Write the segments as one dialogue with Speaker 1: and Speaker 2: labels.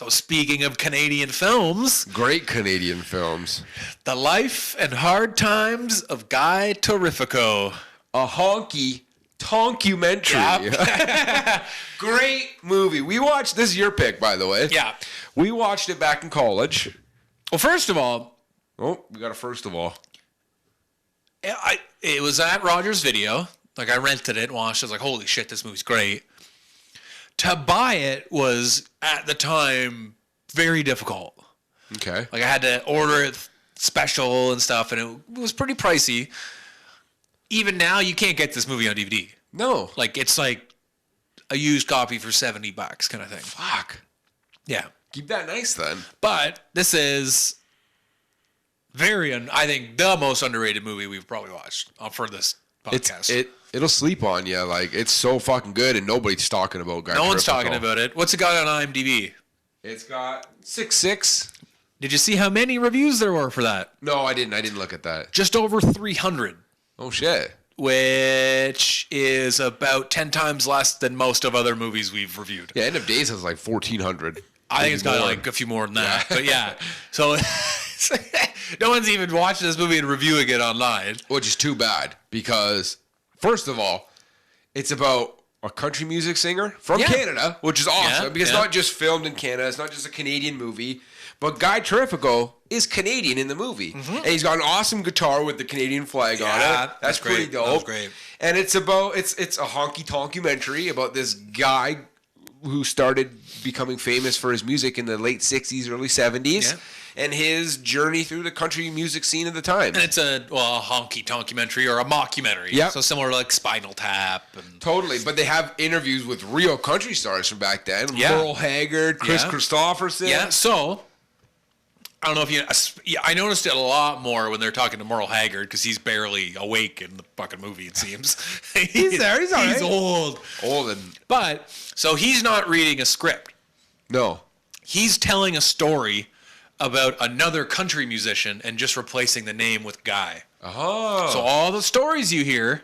Speaker 1: So speaking of Canadian films,
Speaker 2: Great Canadian films.
Speaker 1: The Life and Hard Times of Guy Terrifico.
Speaker 2: A honky tonkumentary.
Speaker 1: Yep.
Speaker 2: Great movie. We watched, this is your pick, by the way.
Speaker 1: Yeah.
Speaker 2: We watched it back in college.
Speaker 1: Well, first of all,
Speaker 2: Oh, we got a first of all.
Speaker 1: it was at Rogers Video. Like, I rented it and watched it. I was like, holy shit, this movie's great. To buy it was, at the time, very difficult.
Speaker 2: Okay.
Speaker 1: Like, I had to order it special and stuff, and it was pretty pricey. Even now, you can't get this movie on DVD.
Speaker 2: No.
Speaker 1: Like, it's like a used copy for $70 kind of thing.
Speaker 2: Fuck.
Speaker 1: Yeah.
Speaker 2: Keep that nice then.
Speaker 1: But this is I think, the most underrated movie we've probably watched for this podcast.
Speaker 2: It'll sleep on you. Like, it's so fucking good, and nobody's talking about Guy
Speaker 1: No one's
Speaker 2: Terrifico.
Speaker 1: talking about it. What's it got on IMDb?
Speaker 2: It's got 6.6.
Speaker 1: Did you see how many reviews there were for that?
Speaker 2: No, I didn't look at that.
Speaker 1: Just over 300.
Speaker 2: Oh, shit.
Speaker 1: Which is about 10 times less than most of other movies we've reviewed.
Speaker 2: Yeah, End of Days has like 1,400.
Speaker 1: I think it's got like a few more than that. Yeah. But yeah. So no one's even watching this movie and reviewing it online.
Speaker 2: Which is too bad because, first of all, it's about a country music singer from Canada, which is awesome because it's not just filmed in Canada. It's not just a Canadian movie. But Guy Terrifico is Canadian in the movie. Mm-hmm. And he's got an awesome guitar with the Canadian flag on it. That's pretty dope.
Speaker 1: That was great.
Speaker 2: And it's a honky tonkumentary about this guy who started becoming famous for his music in the late 60s, early 70s. Yeah. And his journey through the country music scene at the time.
Speaker 1: And it's a honky tonkumentary or a mockumentary.
Speaker 2: Yeah.
Speaker 1: So similar to like Spinal Tap.
Speaker 2: Totally. But they have interviews with real country stars from back then. Yeah. Merle Haggard, Chris Christopherson.
Speaker 1: Yeah. So I don't know if I noticed it a lot more when they're talking to Merle Haggard because he's barely awake in the fucking movie, it seems.
Speaker 2: He's there. He's all right.
Speaker 1: He's old. But, so he's not reading a script.
Speaker 2: No.
Speaker 1: He's telling a story about another country musician and just replacing the name with Guy.
Speaker 2: Oh.
Speaker 1: So all the stories you hear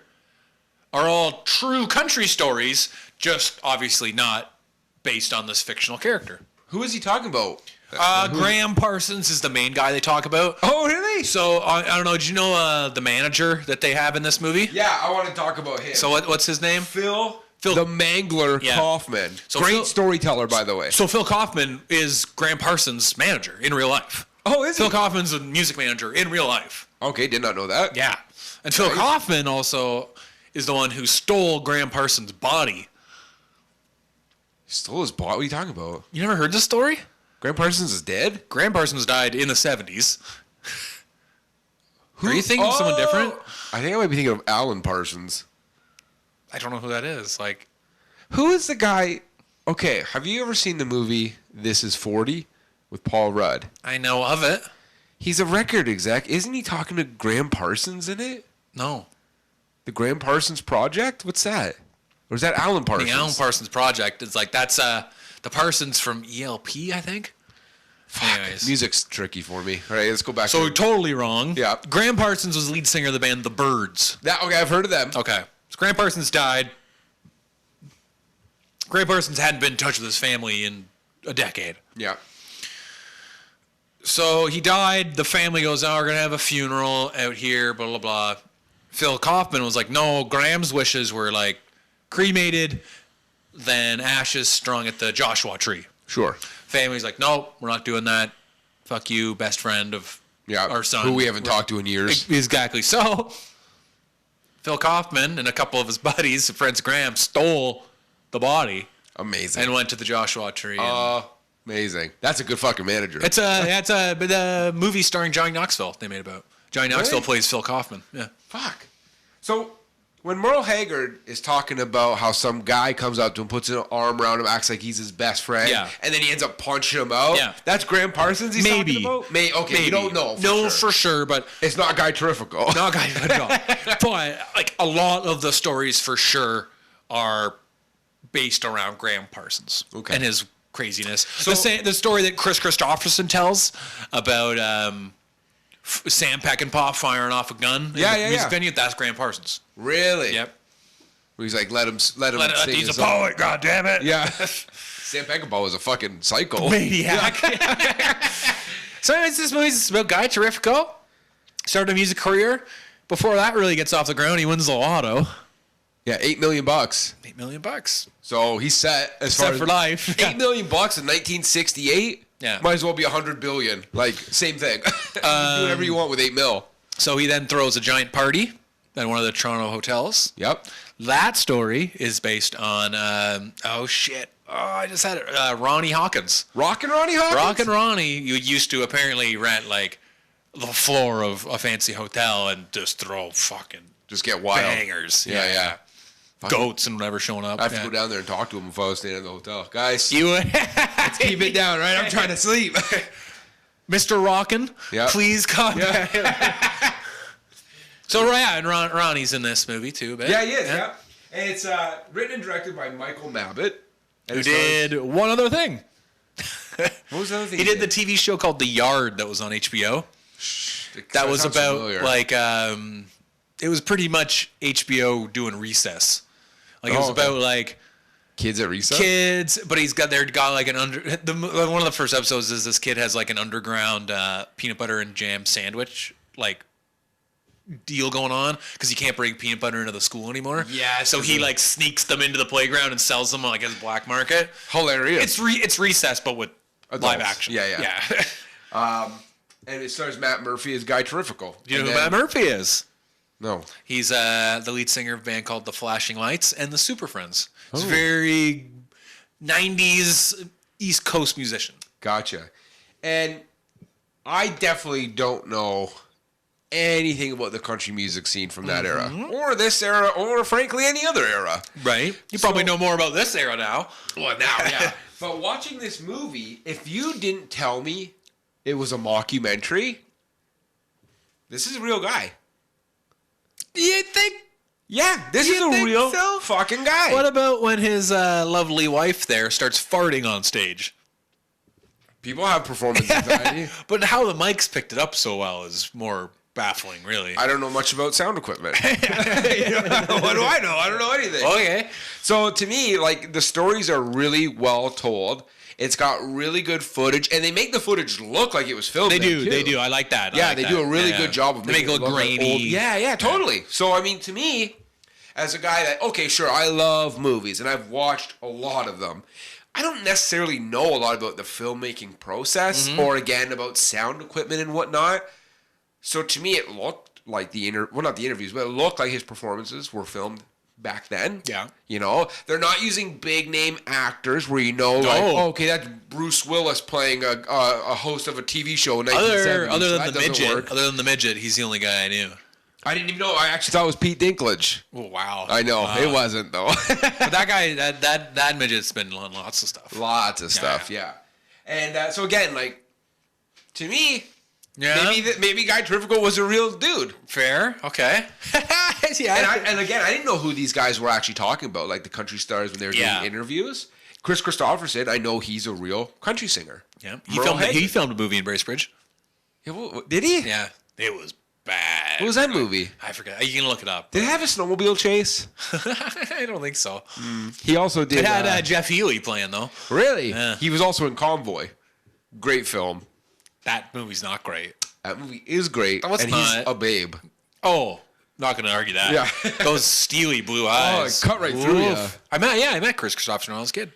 Speaker 1: are all true country stories, just obviously not based on this fictional character.
Speaker 2: Who is he talking about?
Speaker 1: Graham Parsons is the main guy they talk about.
Speaker 2: Oh, really?
Speaker 1: So, I don't know, did you know the manager that they have in this movie?
Speaker 2: Yeah, I want to talk about him.
Speaker 1: So what's his name?
Speaker 2: Phil the Mangler Kaufman.
Speaker 1: So
Speaker 2: Great storyteller, by the way.
Speaker 1: So Phil Kaufman is Graham Parsons' manager in real life.
Speaker 2: Oh, is he?
Speaker 1: Phil Kaufman's a music manager in real life.
Speaker 2: Okay, did not know that.
Speaker 1: Yeah. And Phil Kaufman also is the one who stole Graham Parsons' body.
Speaker 2: Stole his body? What are you talking about?
Speaker 1: You never heard this story?
Speaker 2: Graham Parsons is dead?
Speaker 1: Graham Parsons died in the 70s. Are you thinking of someone different?
Speaker 2: I think I might be thinking of Alan Parsons.
Speaker 1: I don't know who that is. Like,
Speaker 2: who is the guy? Okay, have you ever seen the movie This Is 40 with Paul Rudd?
Speaker 1: I know of it.
Speaker 2: He's a record exec. Isn't he talking to Graham Parsons in it?
Speaker 1: No.
Speaker 2: The Graham Parsons Project? What's that? Or is that Alan Parsons?
Speaker 1: The Alan Parsons Project is like, that's the Parsons from ELP, I think.
Speaker 2: Fuck.
Speaker 1: Anyways.
Speaker 2: Music's tricky for me. All right, let's go back.
Speaker 1: So we're totally wrong.
Speaker 2: Yeah.
Speaker 1: Graham Parsons was the lead singer of the band The Byrds.
Speaker 2: Okay, I've heard of them.
Speaker 1: Okay. So Graham Parsons died. Graham Parsons hadn't been in touch with his family in a decade.
Speaker 2: Yeah.
Speaker 1: So he died. The family goes, we're going to have a funeral out here, blah, blah, blah. Phil Kaufman was like, no, Graham's wishes were like cremated, then ashes strung at the Joshua tree.
Speaker 2: Sure.
Speaker 1: Family's like, no, we're not doing that. Fuck you, best friend of our son.
Speaker 2: Who we haven't talked to in years.
Speaker 1: Exactly. So Phil Kaufman and a couple of his buddies, friends Graham, stole the body.
Speaker 2: Amazing.
Speaker 1: And went to the Joshua tree.
Speaker 2: Amazing. That's a good fucking manager.
Speaker 1: It's a movie starring Johnny Knoxville they made about. Johnny Knoxville plays Phil Kaufman. Yeah.
Speaker 2: Fuck. So when Merle Haggard is talking about how some guy comes up to him, puts an arm around him, acts like he's his best friend, and then he ends up punching him out, that's Graham Parsons he's talking about? Maybe. You don't know
Speaker 1: for sure, but
Speaker 2: it's not Guy Terrifico.
Speaker 1: Not Guy Terrifico. But like a lot of the stories for sure are based around Graham Parsons and his craziness. So, the story that Chris Christopherson tells about Sam Peckinpah firing off a gun in the music venue, that's Graham Parsons.
Speaker 2: Really?
Speaker 1: Yep.
Speaker 2: Where he's like, let him sing
Speaker 1: he's
Speaker 2: his
Speaker 1: a poet, God damn it.
Speaker 2: Yeah. Sam Peckinpah was a fucking psycho.
Speaker 1: Maniac. So anyways, this movie's about Guy Terrifico. Started a music career. Before that really gets off the ground, he wins the lotto.
Speaker 2: Yeah, $8 million.
Speaker 1: $8 million.
Speaker 2: So he's set
Speaker 1: for life.
Speaker 2: $8 million in 1968.
Speaker 1: Yeah.
Speaker 2: Might as well be $100 billion. Like, same thing. You can do whatever you want with $8 million.
Speaker 1: So he then throws a giant party at one of the Toronto hotels.
Speaker 2: Yep.
Speaker 1: That story is based on, I just had it. Ronnie Hawkins.
Speaker 2: Rockin' Ronnie Hawkins?
Speaker 1: Rockin' Ronnie, you used to apparently rent, like, the floor of a fancy hotel and just throw fucking
Speaker 2: just get wild
Speaker 1: bangers. Yeah. Goats and whatever showing up.
Speaker 2: I have to go down there and talk to him if I was staying at the hotel. Guys, let's keep it down, right? I'm trying to sleep.
Speaker 1: Mr. Rockin', please come.
Speaker 2: Yeah.
Speaker 1: So, and Ronnie's in this movie, too. A bit.
Speaker 2: Yeah, he is, yeah. And it's written and directed by Michael Mabbitt.
Speaker 1: Who did one other thing.
Speaker 2: What was the other thing?
Speaker 1: He did the TV show called The Yard that was on HBO. That was about, familiar. Like, it was pretty much HBO doing Recess. Like, it was about, like...
Speaker 2: Kids at recess?
Speaker 1: Kids, but got like an one of the first episodes is this kid has like an underground peanut butter and jam sandwich, like, deal going on because he can't bring peanut butter into the school anymore.
Speaker 2: Yeah.
Speaker 1: So he like sneaks them into the playground and sells them on like his black market.
Speaker 2: Hilarious.
Speaker 1: It's Recess, but with adults. Live action.
Speaker 2: Yeah. And it stars Matt Murphy as Guy Terrifico.
Speaker 1: Do you know who Matt Murphy is?
Speaker 2: No.
Speaker 1: He's the lead singer of a band called The Flashing Lights and the Super Friends. He's a very 90s East Coast musician.
Speaker 2: Gotcha. And I definitely don't know anything about the country music scene from that era, or this era, or frankly any other era.
Speaker 1: Right. You probably know more about this era now.
Speaker 2: Well, now, yeah. But watching this movie, if you didn't tell me it was a mockumentary, this is a real guy.
Speaker 1: You think?
Speaker 2: Yeah, this is a real fucking guy.
Speaker 1: What about when his lovely wife there starts farting on stage?
Speaker 2: People have performance anxiety.
Speaker 1: But how the mics picked it up so well is more baffling, really.
Speaker 2: I don't know much about sound equipment. What do I know? I don't know anything.
Speaker 1: Okay.
Speaker 2: So to me, like, the stories are really well told. It's got really good footage, and they make the footage look like it was filmed.
Speaker 1: They do. I like that.
Speaker 2: They do a really good job of making it look
Speaker 1: grainy.
Speaker 2: Like yeah, totally. So, I mean, to me, as a guy that, okay, sure, I love movies, and I've watched a lot of them. I don't necessarily know a lot about the filmmaking process, or, again, about sound equipment and whatnot. So, to me, it looked like not the interviews, but it looked like his performances were filmed back then.
Speaker 1: Yeah.
Speaker 2: You know, they're not using big name actors where like, oh, okay, that's Bruce Willis playing a host of a TV show in 1970s.
Speaker 1: Other than the midget, he's the only guy I knew.
Speaker 2: I didn't even know. I actually thought it was Pete Dinklage.
Speaker 1: Oh, wow.
Speaker 2: I know. It wasn't, though.
Speaker 1: But that guy, that midget's been on lots of stuff.
Speaker 2: Lots of stuff, yeah. And so, again, like, to me, maybe Guy Terrifico was a real dude.
Speaker 1: Fair. Okay.
Speaker 2: Yeah. And again, I didn't know who these guys were actually talking about, like the country stars when they were doing interviews. Chris Christopherson, I know he's a real country singer.
Speaker 1: Yeah. He filmed a movie in Bracebridge.
Speaker 2: Yeah, well, did he?
Speaker 1: Yeah. It was bad.
Speaker 2: What was that movie?
Speaker 1: I forget. You can look it up.
Speaker 2: Did it have a snowmobile chase?
Speaker 1: I don't think so.
Speaker 2: He also did.
Speaker 1: It had Jeff Healey playing, though.
Speaker 2: Really?
Speaker 1: Yeah.
Speaker 2: He was also in Convoy. Great film.
Speaker 1: That movie's not great.
Speaker 2: That movie is great.
Speaker 1: No, it's
Speaker 2: and
Speaker 1: not.
Speaker 2: He's a babe.
Speaker 1: Oh, not going to argue that.
Speaker 2: Yeah.
Speaker 1: Those steely blue eyes.
Speaker 2: Oh, it cut right through you.
Speaker 1: I met Chris Christopherson when I was a kid.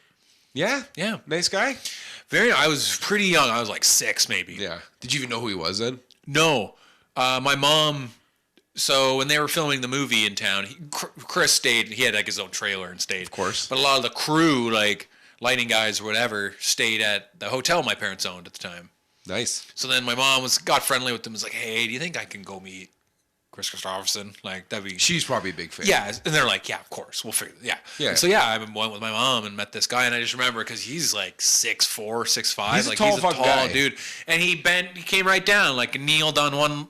Speaker 2: Yeah?
Speaker 1: Yeah.
Speaker 2: Nice guy?
Speaker 1: I was pretty young. I was like 6 maybe.
Speaker 2: Yeah. Did you even know who he was then?
Speaker 1: No. My mom, so when they were filming the movie in town, Chris stayed, he had like his own trailer and stayed.
Speaker 2: Of course.
Speaker 1: But a lot of the crew, like lighting guys or whatever, stayed at the hotel my parents owned at the time.
Speaker 2: Nice.
Speaker 1: So then my mom got friendly with them. Was like, hey, do you think I can go meet Chris Christopherson? Like, that'd be.
Speaker 2: She's probably a big fan.
Speaker 1: Yeah, and they're like, yeah, of course, we'll figure. Yeah.
Speaker 2: Yeah.
Speaker 1: So I went with my mom and met this guy, and I just remember because he's like 6'4", 6'5".
Speaker 2: He's
Speaker 1: like
Speaker 2: a tall,
Speaker 1: he's a tall
Speaker 2: guy.
Speaker 1: dude, and he came right down, like kneeled on one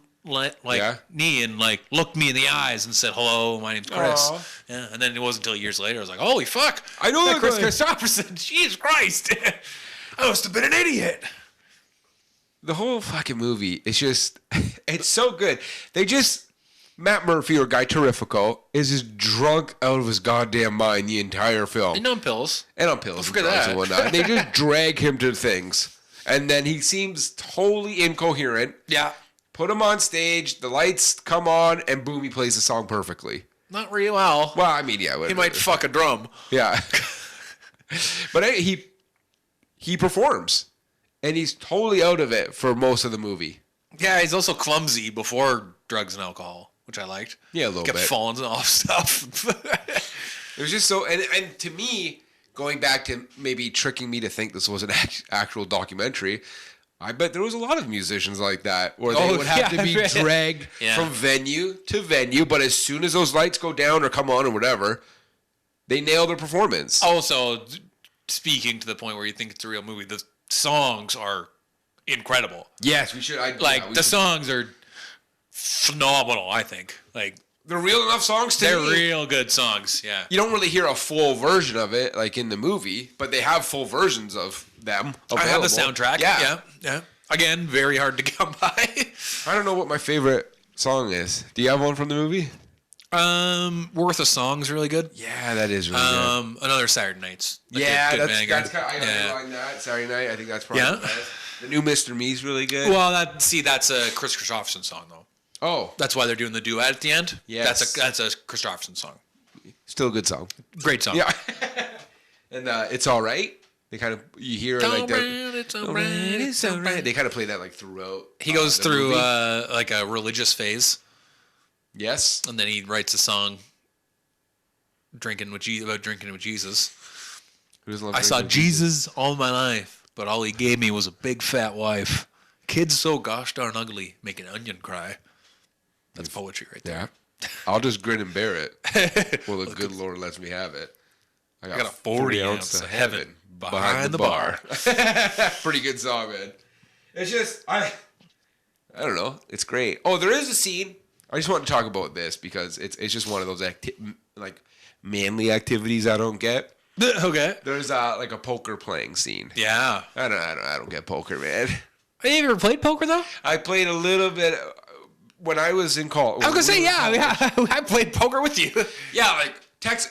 Speaker 1: knee and like looked me in the eyes and said, hello, my name's Chris.
Speaker 2: Aww.
Speaker 1: Yeah, and then it wasn't until years later I was like, holy fuck,
Speaker 2: I know that
Speaker 1: Chris
Speaker 2: guy.
Speaker 1: Christopherson. Jesus Christ, I must have been an idiot.
Speaker 2: The whole fucking movie is just, it's so good. They just Matt Murphy, or Guy Terrifico, is just drunk out of his goddamn mind the entire film.
Speaker 1: And on pills.
Speaker 2: And drugs and whatnot. And they just drag him to things. And then he seems totally incoherent.
Speaker 1: Yeah.
Speaker 2: Put him on stage, the lights come on, and boom, he plays the song perfectly.
Speaker 1: Not really well.
Speaker 2: Well, I mean, yeah.
Speaker 1: He might fuck a drum.
Speaker 2: Yeah. But he performs. And he's totally out of it for most of the movie.
Speaker 1: Yeah, he's also clumsy before drugs and alcohol, which I liked.
Speaker 2: Yeah, a little bit.
Speaker 1: Kept falling off stuff.
Speaker 2: It was just so, and to me, going back to maybe tricking me to think this was an actual documentary, I bet there was a lot of musicians like that, where they would have to be dragged from venue to venue, but as soon as those lights go down or come on or whatever, they nail their performance.
Speaker 1: Also, speaking to the point where you think it's a real movie, the songs are incredible.
Speaker 2: Yes, we should.
Speaker 1: The songs are phenomenal, I think. Like,
Speaker 2: they're real enough songs to
Speaker 1: They're real good songs, yeah.
Speaker 2: You don't really hear a full version of it, like in the movie, but they have full versions of them available.
Speaker 1: I have the soundtrack. Yeah. Again, very hard to come by.
Speaker 2: I don't know what my favorite song is. Do you have one from the movie?
Speaker 1: Worth a Song's really good.
Speaker 2: Yeah, that is really good.
Speaker 1: Another Saturday Night's.
Speaker 2: That's kind of, I gotta rewind that. Saturday Night, I think that's probably the best. The new Mr. Me's really good.
Speaker 1: Well, that's a Chris Christopherson song though.
Speaker 2: Oh,
Speaker 1: that's why they're doing the duet at the end.
Speaker 2: Yes,
Speaker 1: that's a Christopherson song.
Speaker 2: Still a good song.
Speaker 1: Great song.
Speaker 2: Yeah. And It's All Right. They kind of it's all right. They kind of play that like throughout.
Speaker 1: He goes through like a religious phase.
Speaker 2: Yes.
Speaker 1: And then he writes a song drinking with Jesus. I saw Jesus all my life, but all he gave me was a big fat wife. Kids so gosh darn ugly, make an onion cry. That's poetry right there.
Speaker 2: Yeah. I'll just grin and bear it. Well, the good Lord lets me have it. I got a 40 ounce of heaven behind the bar. Pretty good song, man. It's just, I don't know. It's great. Oh, there is a scene. I just want to talk about this because it's just one of those manly activities I don't get.
Speaker 1: Okay.
Speaker 2: There's like a poker playing scene.
Speaker 1: Yeah.
Speaker 2: I don't get poker, man.
Speaker 1: Have you ever played poker though?
Speaker 2: I played a little bit when I was in college.
Speaker 1: I was gonna say I played poker with you.
Speaker 2: Yeah, like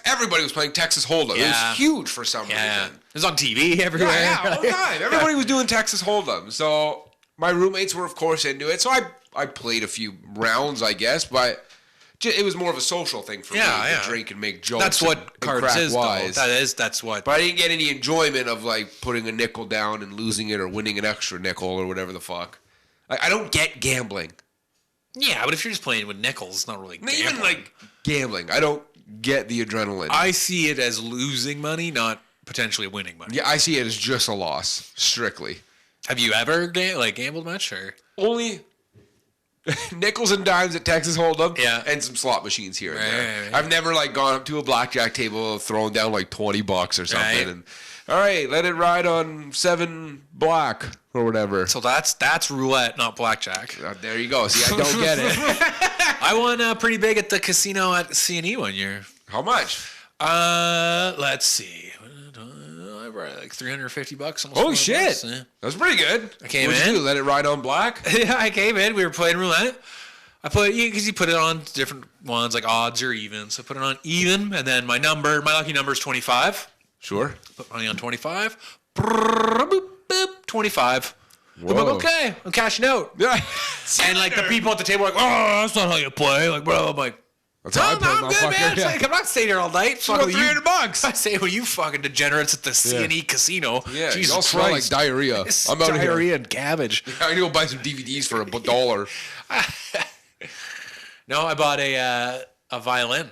Speaker 2: everybody was playing Texas Hold'em. Yeah. It was huge for some reason.
Speaker 1: It was on TV everywhere.
Speaker 2: Yeah, all the time. Everybody was doing Texas Hold'em. So my roommates were, of course, into it. So I played a few rounds, I guess, but it was more of a social thing for me to drink and make jokes.
Speaker 1: That's what cards is, though. That's what.
Speaker 2: But I didn't get any enjoyment of like putting a nickel down and losing it or winning an extra nickel or whatever the fuck. I don't get gambling.
Speaker 1: Yeah, but if you're just playing with nickels, it's not really gambling.
Speaker 2: Even like gambling, I don't get the adrenaline.
Speaker 1: I see it as losing money, not potentially winning money.
Speaker 2: Yeah, I see it as just a loss, strictly.
Speaker 1: Have you ever gambled much or
Speaker 2: only? Nickels and dimes at Texas Hold'em,
Speaker 1: and
Speaker 2: some slot machines here and there. Right. I've never gone up to a blackjack table, thrown down like $20 or something, and all right, let it ride on 7 black or whatever.
Speaker 1: So that's roulette, not blackjack.
Speaker 2: There you go. See, I don't get it.
Speaker 1: I won pretty big at the casino at C&E one year.
Speaker 2: How much?
Speaker 1: Let's see. Like $350.
Speaker 2: Holy shit! Yeah. That's pretty good.
Speaker 1: I came
Speaker 2: What'd you do? Let it ride on black?
Speaker 1: Yeah, I came in. We were playing roulette. Because you put it on different ones, like odds or even. So I put it on even, and then my lucky number is 25.
Speaker 2: Sure.
Speaker 1: Put money on 25. 25. I'm like, okay, I'm cashing out.
Speaker 2: Yeah.
Speaker 1: And like the people at the table are like, oh, that's not how you play. Like, bro, I'm like,
Speaker 2: that's how I play,
Speaker 1: I'm good, man.
Speaker 2: Yeah.
Speaker 1: Like, I'm not staying here all night.
Speaker 2: For $300.
Speaker 1: I say, well, you fucking degenerates at the C&E casino.
Speaker 2: Yeah,
Speaker 1: Jesus
Speaker 2: you all smell like diarrhea.
Speaker 1: I'm out diarrhea and cabbage.
Speaker 2: Yeah, I need to go buy some DVDs for $1.
Speaker 1: No, I bought a violin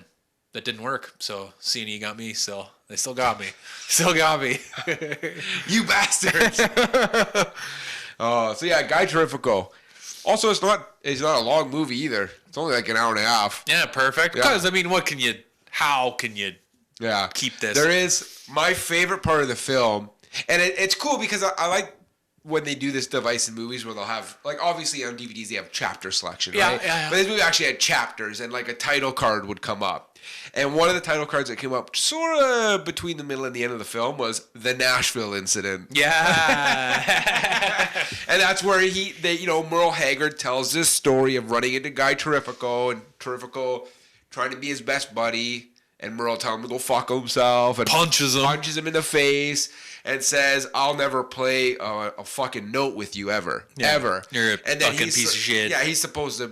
Speaker 1: that didn't work. So C&E got me. So they still got me.
Speaker 2: You bastards. So yeah, Guy Terrifico. Also, it's not a long movie either. It's only like an hour and a half.
Speaker 1: Yeah, perfect. Because I mean, how can you keep this?
Speaker 2: There is my favorite part of the film, and it's cool because I like when they do this device in movies where they'll have, like, obviously on DVDs they have chapter selection, right? Yeah. But this movie actually had chapters, and like a title card would come up. And one of the title cards that came up sort of between the middle and the end of the film was the Nashville incident.
Speaker 1: Yeah.
Speaker 2: And that's where Merle Haggard tells this story of running into Guy Terrifico and Terrifico trying to be his best buddy, and Merle tells him to go fuck himself, and
Speaker 1: punches him
Speaker 2: in the face, and says, "I'll never play a fucking note with you ever. You're
Speaker 1: a fucking piece of shit."
Speaker 2: Yeah, he's supposed to.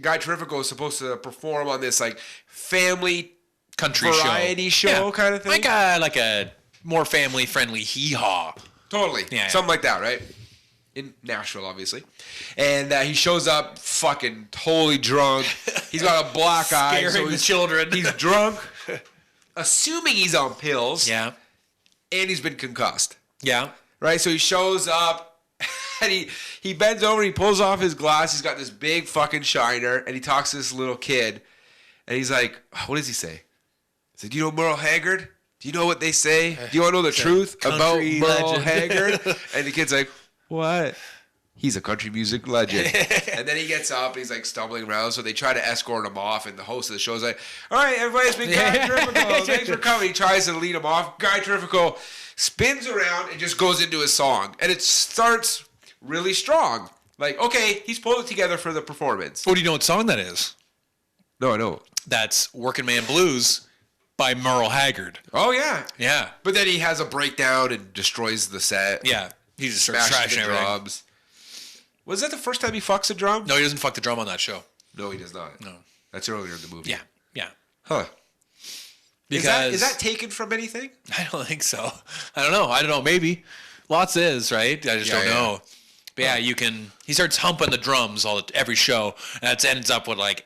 Speaker 2: Guy Terrifico is supposed to perform on this like family
Speaker 1: country
Speaker 2: variety show kind of thing,
Speaker 1: like a more family friendly hee haw.
Speaker 2: Totally, something like that, right? In Nashville, obviously, and he shows up fucking totally drunk. He's got a black eye,
Speaker 1: scaring the children.
Speaker 2: He's drunk, assuming he's on pills.
Speaker 1: Yeah,
Speaker 2: and he's been concussed.
Speaker 1: Yeah,
Speaker 2: right. So he shows up, and he bends over, and he pulls off his glass. He's got this big fucking shiner, and he talks to this little kid, and he's like, "What does he say?" He said, "Do you know Merle Haggard? Do you know what they say? Do you want to know the truth about Merle Haggard?" And the kid's like, "What?" He's a country music legend. And then he gets up and he's like stumbling around. So they try to escort him off. And the host of the show is like, "All right, everybody's been Guy Terrifico. Thanks for coming." He tries to lead him off. Guy Terrifico spins around and just goes into his song. And it starts really strong. Like, okay, he's pulled it together for the performance.
Speaker 1: Well, do you know what song that is?
Speaker 2: No, I don't.
Speaker 1: That's Working Man Blues by Merle Haggard.
Speaker 2: Oh, yeah.
Speaker 1: Yeah.
Speaker 2: But then he has a breakdown and destroys the set.
Speaker 1: Yeah. He just starts trashing
Speaker 2: the drums. Was that the first time he fucks a drum?
Speaker 1: No, he doesn't fuck the drum on that show.
Speaker 2: No, he does not.
Speaker 1: No.
Speaker 2: That's earlier in the movie.
Speaker 1: Yeah.
Speaker 2: Huh.
Speaker 1: Because
Speaker 2: is that taken from anything?
Speaker 1: I don't think so. I don't know. Maybe. Lots is, right? I just don't know. But yeah, you can. He starts humping the drums every show, and that ends up with like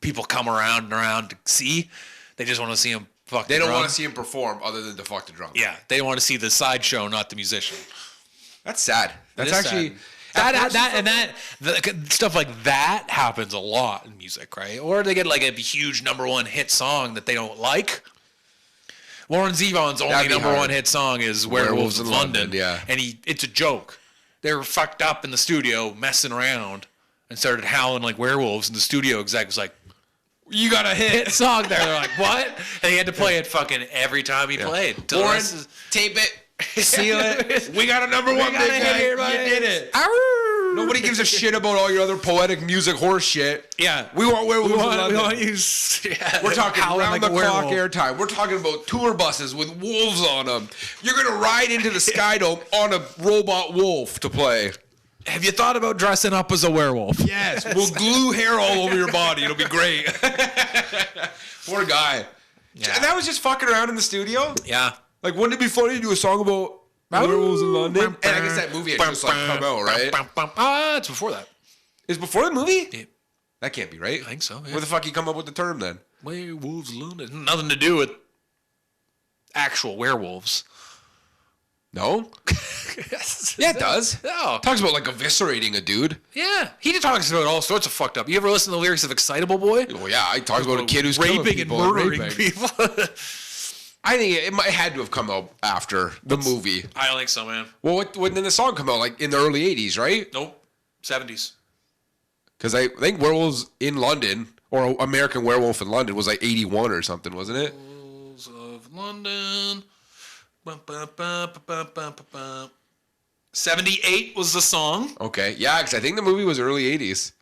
Speaker 1: people come around and around to see. They just want to see him fuck.
Speaker 2: They don't want to see him perform other than to fuck the drum.
Speaker 1: Yeah, they want to see the sideshow, not the musician.
Speaker 2: That's sad. That's actually
Speaker 1: sad. Stuff like that happens a lot in music, right? Or they get like a huge #1 hit song that they don't like. Warren Zevon's only #1 hit song is "Werewolves in London."
Speaker 2: Yeah,
Speaker 1: and it's a joke. They were fucked up in the studio messing around and started howling like werewolves, and the studio exec was like, "You got a hit song there." They're like, "What?" And he had to play it fucking every time he played.
Speaker 2: Warren, tape it, seal it. We got a #1 big guy.
Speaker 1: Here,
Speaker 2: you did it. Nobody gives a shit about all your other poetic music horse shit.
Speaker 1: Yeah.
Speaker 2: We want werewolves in London.
Speaker 1: We want you.
Speaker 2: We're talking round the clock airtime. We're talking about tour buses with wolves on them. You're going to ride into the Skydome on a robot wolf to play.
Speaker 1: Have you thought about dressing up as a werewolf?
Speaker 2: Yes. We'll glue hair all over your body. It'll be great. Poor guy. Yeah. And that was just fucking around in the studio?
Speaker 1: Yeah.
Speaker 2: Like, wouldn't it be funny to do a song about werewolves in London? And I guess that movie had just like come out, right?
Speaker 1: It's before that.
Speaker 2: It's before the movie?
Speaker 1: Yeah.
Speaker 2: That can't be right.
Speaker 1: I think so. Yeah.
Speaker 2: Where the fuck you come up with the term then?
Speaker 1: Werewolves in London. Nothing to do with actual werewolves.
Speaker 2: No? Yeah, it does.
Speaker 1: No.
Speaker 2: It talks about like eviscerating a dude.
Speaker 1: Yeah. He talks about all sorts of fucked up. You ever listen to the lyrics of Excitable Boy?
Speaker 2: Oh yeah, he talks about a kid who's
Speaker 1: raping and murdering people.
Speaker 2: I think it had to have come out after the movie.
Speaker 1: I don't think so, man.
Speaker 2: Well, when did the song come out? Like in the early 80s, right?
Speaker 1: Nope. 70s.
Speaker 2: Because I think Werewolves in London, or American Werewolf in London, was like 81 or something, wasn't it?
Speaker 1: Werewolves of London. 78 was the song.
Speaker 2: Okay. Yeah, because I think the movie was early 80s.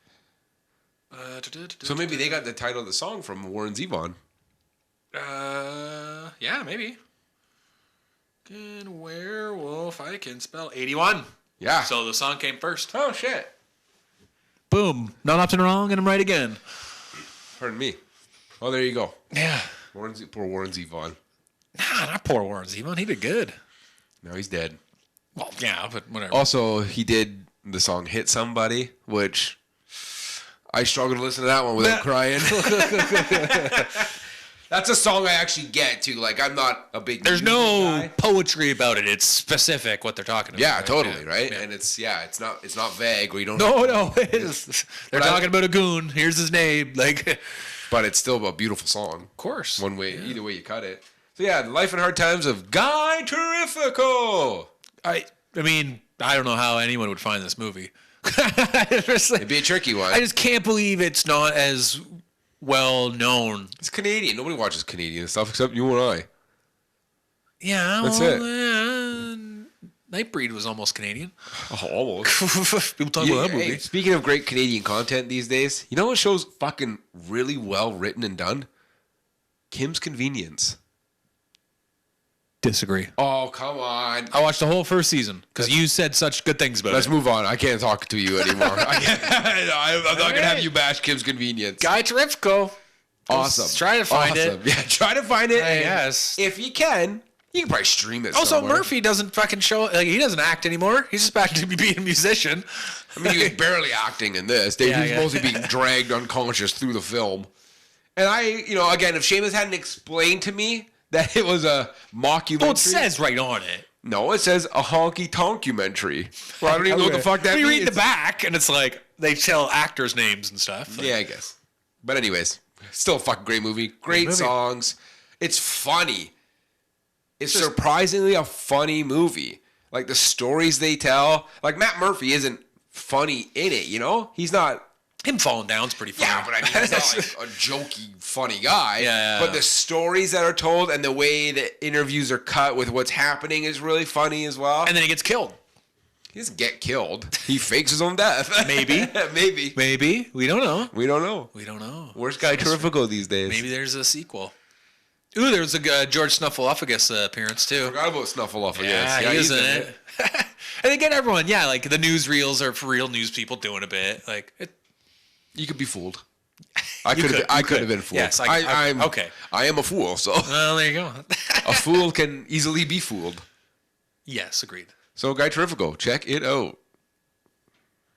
Speaker 2: So maybe they got the title of the song from Warren Zevon.
Speaker 1: Yeah, maybe. Good werewolf, I can spell 81.
Speaker 2: Yeah.
Speaker 1: So the song came first.
Speaker 2: Oh, shit.
Speaker 1: Boom. Not often wrong, and I'm right again.
Speaker 2: Pardon me. Oh, there you go.
Speaker 1: Yeah.
Speaker 2: Poor Warren Zevon.
Speaker 1: Nah, not poor Warren Zevon. He did good.
Speaker 2: No, he's dead.
Speaker 1: Well, yeah, but whatever.
Speaker 2: Also, he did the song Hit Somebody, which I struggle to listen to that one without crying. That's a song I actually get to. Like, I'm not a big.
Speaker 1: There's no guy. Poetry about it. It's specific what they're talking about.
Speaker 2: Yeah,
Speaker 1: right?
Speaker 2: totally, right? Yeah. And it's not vague. Or you don't.
Speaker 1: No, it is. They're talking about a goon. Here's his name, like.
Speaker 2: But it's still a beautiful song.
Speaker 1: Of course.
Speaker 2: One way, either way you cut it. So yeah, the life and hard times of Guy Terrifico.
Speaker 1: I mean, I don't know how anyone would find this movie.
Speaker 2: It'd be a tricky one.
Speaker 1: I just can't believe it's not as well known.
Speaker 2: It's Canadian. Nobody watches Canadian stuff except you and I.
Speaker 1: Yeah,
Speaker 2: that's it.
Speaker 1: Nightbreed was almost Canadian.
Speaker 2: Oh, almost.
Speaker 1: People talk about that movie.
Speaker 2: Hey, speaking of great Canadian content these days, you know what show's fucking really well written and done? Kim's Convenience.
Speaker 1: Disagree.
Speaker 2: Oh, come on.
Speaker 1: I watched the whole first season because you said such good things about it.
Speaker 2: Let's move on. I can't talk to you anymore. I'm not going to have you bash Kim's Convenience.
Speaker 1: Guy Terrifico.
Speaker 2: Awesome.
Speaker 1: Try to find it.
Speaker 2: Yeah, try to find it.
Speaker 1: I guess.
Speaker 2: If you can probably stream it
Speaker 1: Also,
Speaker 2: somewhere.
Speaker 1: Murphy doesn't fucking show... Like, he doesn't act anymore. He's just back to being a musician.
Speaker 2: I mean, he was barely acting in this. He was mostly being dragged unconscious through the film. And again, if Seamus hadn't explained to me that it was a mockumentary...
Speaker 1: Well, it says right on it.
Speaker 2: No, it says a honky-tonkumentary. Well, I don't even know what the fuck that means.
Speaker 1: You read the back, and it's like, they tell actors' names and stuff. Like,
Speaker 2: yeah, I guess. But anyways, still a fucking great movie. Great songs. It's funny. It's surprisingly a funny movie. Like, the stories they tell. Like, Matt Murphy isn't funny in it, you know? He's not...
Speaker 1: Him falling down's pretty funny.
Speaker 2: Yeah, but I mean, he's not like a jokey, funny guy.
Speaker 1: Yeah.
Speaker 2: But the stories that are told and the way the interviews are cut with what's happening is really funny as well.
Speaker 1: And then he gets killed.
Speaker 2: He doesn't get killed. He fakes his own death.
Speaker 1: Maybe.
Speaker 2: Maybe.
Speaker 1: We don't know.
Speaker 2: We don't know. Where's Guy Terrifico these days?
Speaker 1: Maybe there's a sequel. Ooh, there's a George Snuffleupagus appearance, too.
Speaker 2: Forgot about Snuffleupagus.
Speaker 1: Yeah, he's in it. And again, everyone, like, the newsreels are for real news people doing a bit. Like,
Speaker 2: you could be fooled. I could have been fooled.
Speaker 1: Yes,
Speaker 2: I'm
Speaker 1: okay.
Speaker 2: I am a fool, so.
Speaker 1: Well, there you go.
Speaker 2: A fool can easily be fooled.
Speaker 1: Yes, agreed.
Speaker 2: So, Guy Terrifico, check it out.